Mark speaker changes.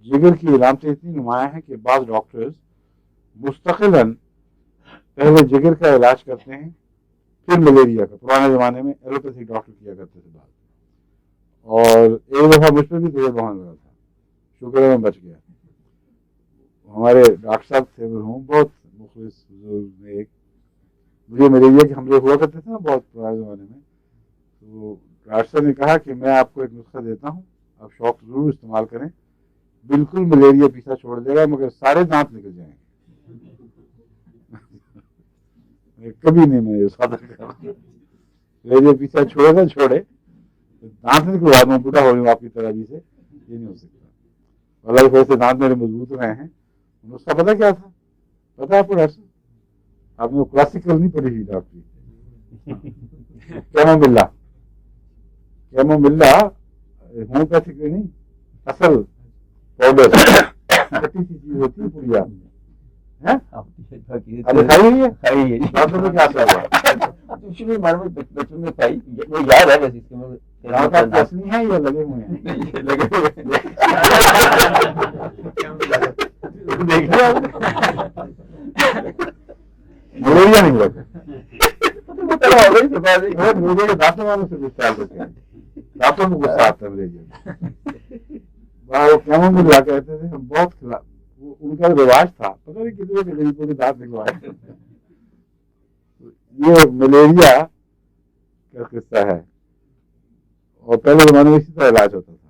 Speaker 1: जिगर की अलामतें इतनी नुमायां हैं कि बाद डॉक्टर्स मुस्तकिलन पहले जिगर का इलाज करते हैं, फिर मलेरिया का। पुराने ज़माने में एलोपैथिक डॉक्टर किया करते थे बात। और एक दफ़ा मुझ पर भी तेज़ बहाने लगा था, शुक्र है मैं बच गया। हमारे डॉक्टर साहब थे मरहूम, बहुत मुखलिस बुजुर्ग, एक मुझे मलेरिया के हमले हुआ करते थे ना बहुत पुराने ज़माने में। तो डॉक्टर साहब ने कहा कि मैं आपको एक नुस्खा देता हूँ, आप शौक ज़रूर इस्तेमाल करें, बिल्कुल मलेरिया पीछा छोड़ देगा, मगर सारे दांत निकल जाएंगे। कभी नहीं मैं इसका मलेरिया पीछा छोड़े ना छोड़े, दांत निकलवा दूँ, बूढ़ा हो जाऊँ आपकी तरह भी से, ये नहीं हो सकता। अल्लाह की वजह से दांत मेरे मजबूत रहे हैं। उसका पता क्या था? पता है आपको डॉक्टर? आपने क्लासिक करनी पड़ेगी डॉक्टरी। कैमोमिल्ला, कैमोमिल्ला होम्योपैथिक नहीं, असल पाउडर, खट्टी सी चीज होती है पुड़िया है। अरे खाई है, खाई है। डॉक्टर में क्या असर हुआ?
Speaker 2: शुरू में बचपन में खाई, वो याद है बस इसके में।
Speaker 1: दांत आपके असली हैं या लगे हुए हैं?
Speaker 2: लगे हुए
Speaker 1: देखिए आपने मलेरिया नहीं हुआ। मुझे के दांतों वालों से गुस्सा आते हैं, दांतों में गुस्सा आता है मलेरिया। वो कैमोमिल्ला कहते थे, हम बहुत खिला, उनका रिवाज था, पता नहीं कितने के गरीबों के दांत निकलवाए। ये मलेरिया का किस्सा है। और पहले जमाने में इसी तरह इलाज होता था।